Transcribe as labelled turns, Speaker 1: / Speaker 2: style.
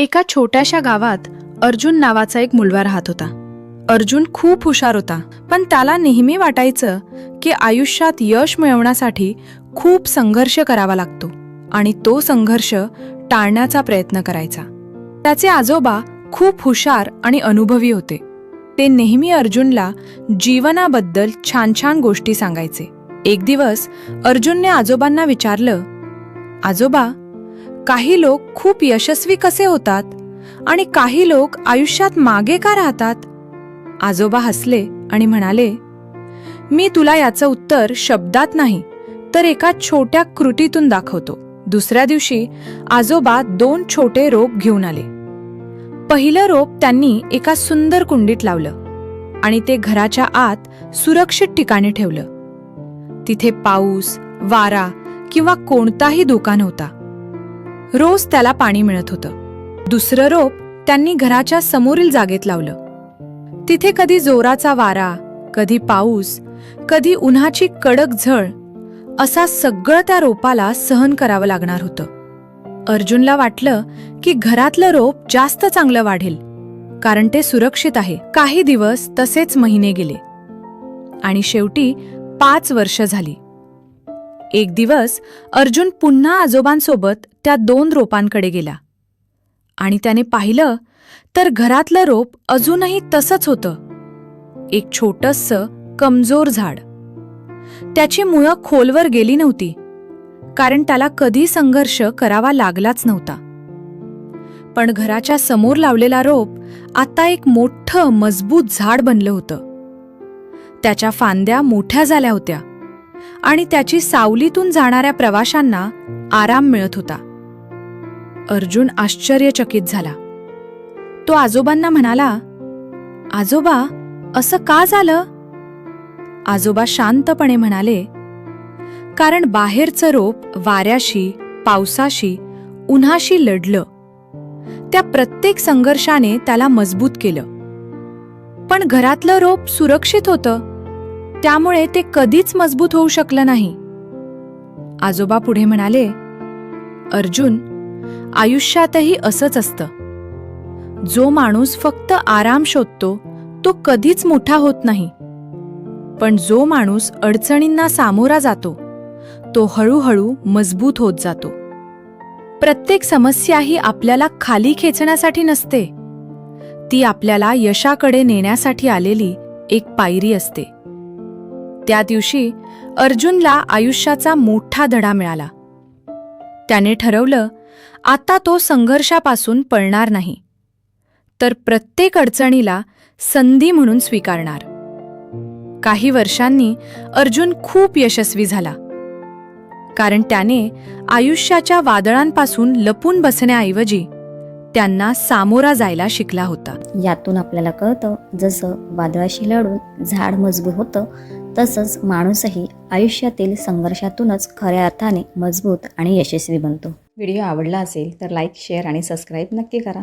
Speaker 1: एका छोट्याशा गावात अर्जुन नावाचा एक मुलगा राहत होता. अर्जुन खूप हुशार होता, पण त्याला नेहमी वाटायचं की आयुष्यात यश मिळवण्यासाठी खूप संघर्ष करावा लागतो आणि तो संघर्ष टाळण्याचा प्रयत्न करायचा. त्याचे आजोबा खूप हुशार आणि अनुभवी होते. ते नेहमी अर्जुनला जीवनाबद्दल छान छान गोष्टी सांगायचे. एक दिवस अर्जुनने आजोबांना विचारलं, आजोबा, काही लोक खूप यशस्वी कसे होतात आणि काही लोक आयुष्यात मागे का राहतात? आजोबा हसले आणि म्हणाले, मी तुला याचं उत्तर शब्दात नाही तर एका छोट्या कृतीतून दाखवतो. दुसऱ्या दिवशी आजोबा 2 छोटे रोप घेऊन आले. पहिलं रोप त्यांनी एका सुंदर कुंडीत लावलं आणि ते घराच्या आत सुरक्षित ठिकाणी ठेवलं. तिथे पाऊस, वारा किंवा कोणताही धोका नव्हता. रोज त्याला पाणी मिळत होतं. दुसरं रोप त्यांनी घराच्या समोरील जागेत लावलं. तिथे कधी जोराचा वारा, कधी पाऊस, कधी उन्हाची कडक झळ असा सगळं त्या रोपाला सहन करावं लागणार होतं. अर्जुनला वाटलं की घरातलं रोप जास्त चांगलं वाढेल कारण ते सुरक्षित आहे. काही दिवस तसेच महिने गेले आणि शेवटी 5 वर्ष झाली. एक दिवस अर्जुन पुन्हा आजोबांसोबत त्या 2 रोपांकडे गेला आणि त्याने पाहिलं तर घरातलं रोप अजूनही तसंच होतं. एक छोटंसं कमजोर झाड. त्याची मुळं खोलवर गेली नव्हती कारण त्याला कधी संघर्ष करावा लागलाच नव्हता. पण घराच्या समोर लावलेला रोप आता एक मोठं मजबूत झाड बनलं होतं. त्याच्या फांद्या मोठ्या झाल्या होत्या आणि त्याची सावलीतून जाणाऱ्या प्रवाशांना आराम मिळत होता. अर्जुन आश्चर्यचकित झाला. तो आजोबांना म्हणाला, आजोबा, असं का झालं? आजोबा शांतपणे म्हणाले, कारण बाहेरचं रोप वाऱ्याशी, पावसाशी, उन्हाशी लढलं. त्या प्रत्येक संघर्षाने त्याला मजबूत केलं. पण घरातलं रोप सुरक्षित होतं, त्यामुळे ते कधीच मजबूत होऊ शकलं नाही. आजोबा पुढे म्हणाले, अर्जुन, आयुष्यातही असंच असतं. जो माणूस फक्त आराम शोधतो तो कधीच मोठा होत नाही, पण जो माणूस अडचणींना सामोरा जातो तो हळूहळू मजबूत होत जातो. प्रत्येक समस्या ही आपल्याला खाली खेचण्यासाठी नसते, ती आपल्याला यशाकडे नेण्यासाठी आलेली एक पायरी असते. त्या दिवशी अर्जुनला आयुष्याचा मोठा धडा मिळाला. त्याने ठरवलं, आता तो संघर्षापासून पळणार नाही, तर प्रत्येक अडचणीला संधी म्हणून स्वीकारणार. काही वर्षांनी अर्जुन खूप यशस्वी झाला, कारण त्याने आयुष्याच्या वादळांपासून लपून बसण्याऐवजी त्यांना सामोरा जायला शिकला होता.
Speaker 2: यातून आपल्याला कळतं, जसं वादळाशी लढून झाड मजबूत होतं, तसंच माणूसही आयुष्यातील संघर्षातूनच खऱ्या अर्थाने मजबूत आणि यशस्वी बनतो.
Speaker 3: व्हिडिओ आवडला असेल तर लाईक, शेअर आणि सबस्क्राईब नक्की करा.